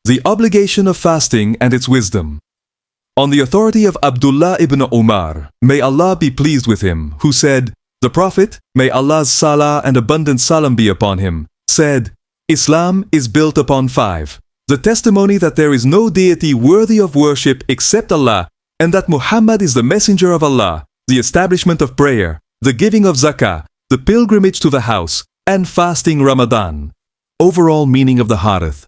The obligation of fasting and its wisdom. On the authority of Abdullah ibn Umar, may Allah be pleased with him, who said, the Prophet, may Allah's salah and abundant salam be upon him, said, Islam is built upon 5. The testimony that there is no deity worthy of worship except Allah, and that Muhammad is the messenger of Allah, the establishment of prayer, the giving of zakah, the pilgrimage to the house, and fasting Ramadan. Overall meaning of the Aḥādīth.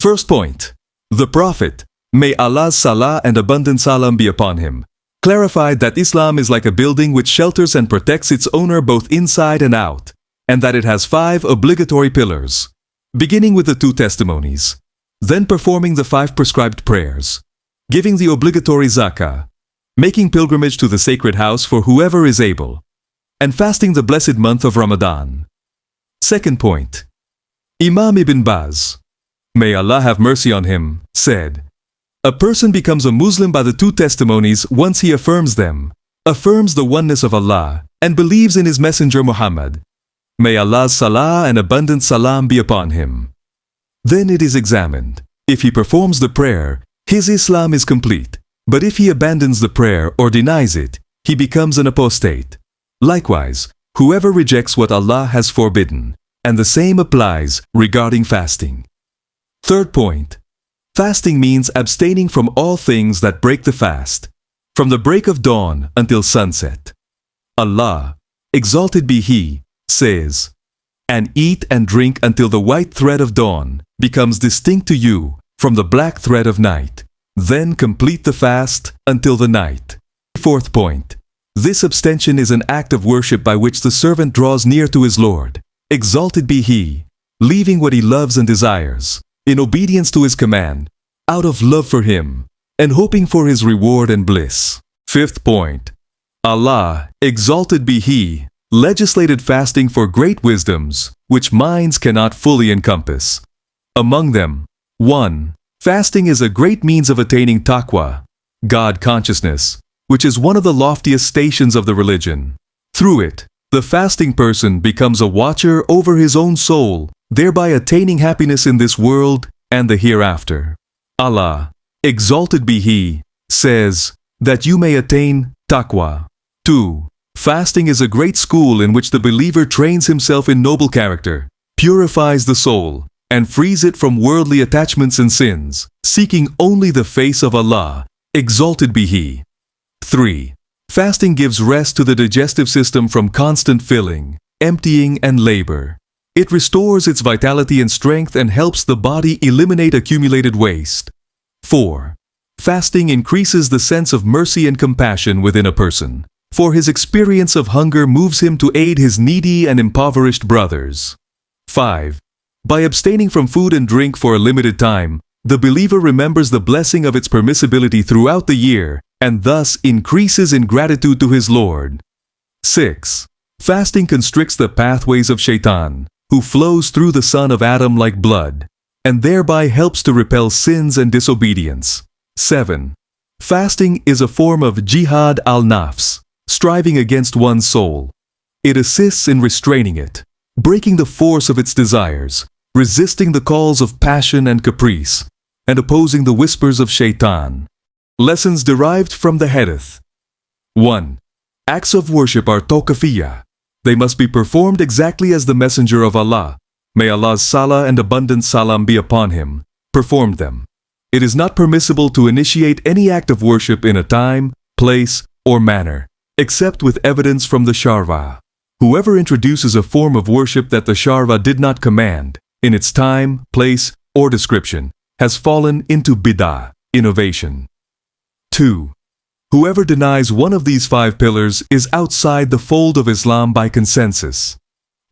First point. The Prophet, may Allah's salah and abundant salam be upon him, clarified that Islam is like a building which shelters and protects its owner both inside and out, and that it has 5 obligatory pillars, beginning with the 2 testimonies, then performing the 5 prescribed prayers, giving the obligatory zakah, making pilgrimage to the sacred house for whoever is able, and fasting the blessed month of Ramadan. Second point. Imam Ibn Baz, may Allah have mercy on him, said, a person becomes a Muslim by the 2 testimonies once he affirms them, affirms the oneness of Allah, and believes in his messenger Muhammad. May Allah's salah and abundant salam be upon him. Then it is examined. If he performs the prayer, his Islam is complete, but if he abandons the prayer or denies it, he becomes an apostate. Likewise, whoever rejects what Allah has forbidden, and the same applies regarding fasting. Third point. Fasting means abstaining from all things that break the fast, from the break of dawn until sunset. Allah, exalted be He, says, and eat and drink until the white thread of dawn becomes distinct to you from the black thread of night. Then complete the fast until the night. Fourth point. This abstention is an act of worship by which the servant draws near to his Lord, exalted be He, leaving what he loves and desires, in obedience to His command, out of love for Him, and hoping for His reward and bliss. Fifth point. Allah, exalted be He, legislated fasting for great wisdoms, which minds cannot fully encompass. Among them, 1. Fasting is a great means of attaining taqwa, God consciousness, which is one of the loftiest stations of the religion. Through it, the fasting person becomes a watcher over his own soul, thereby attaining happiness in this world and the hereafter. Allah, exalted be He, says, that you may attain taqwa. 2. Fasting is a great school in which the believer trains himself in noble character, purifies the soul, and frees it from worldly attachments and sins, seeking only the face of Allah, exalted be He. 3. Fasting gives rest to the digestive system from constant filling, emptying, and labor. It restores its vitality and strength and helps the body eliminate accumulated waste. 4. Fasting increases the sense of mercy and compassion within a person, for his experience of hunger moves him to aid his needy and impoverished brothers. 5. By abstaining from food and drink for a limited time, the believer remembers the blessing of its permissibility throughout the year and thus increases in gratitude to his Lord. 6. Fasting constricts the pathways of Shaitan, who flows through the son of Adam like blood, and thereby helps to repel sins and disobedience. 7. Fasting is a form of jihad al-nafs, striving against one's soul. It assists in restraining it, breaking the force of its desires, resisting the calls of passion and caprice, and opposing the whispers of Shaitan. Lessons derived from the Hadith. 1. Acts of worship are tawqifiyah. They must be performed exactly as the Messenger of Allah, may Allah's salah and abundant salam be upon him, performed them. It is not permissible to initiate any act of worship in a time, place, or manner, except with evidence from the Shar'a. Whoever introduces a form of worship that the Shar'a did not command, in its time, place, or description, has fallen into bid'ah, innovation. 2. Whoever denies one of these 5 pillars is outside the fold of Islam by consensus.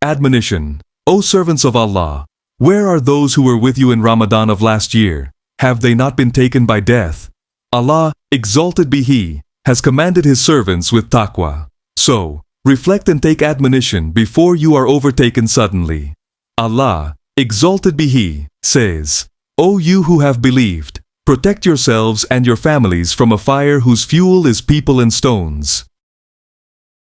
Admonition. O servants of Allah, where are those who were with you in Ramadan of last year? Have they not been taken by death? Allah, exalted be He, has commanded His servants with taqwa. So, reflect and take admonition before you are overtaken suddenly. Allah, exalted be He, says, O you who have believed, protect yourselves and your families from a fire whose fuel is people and stones.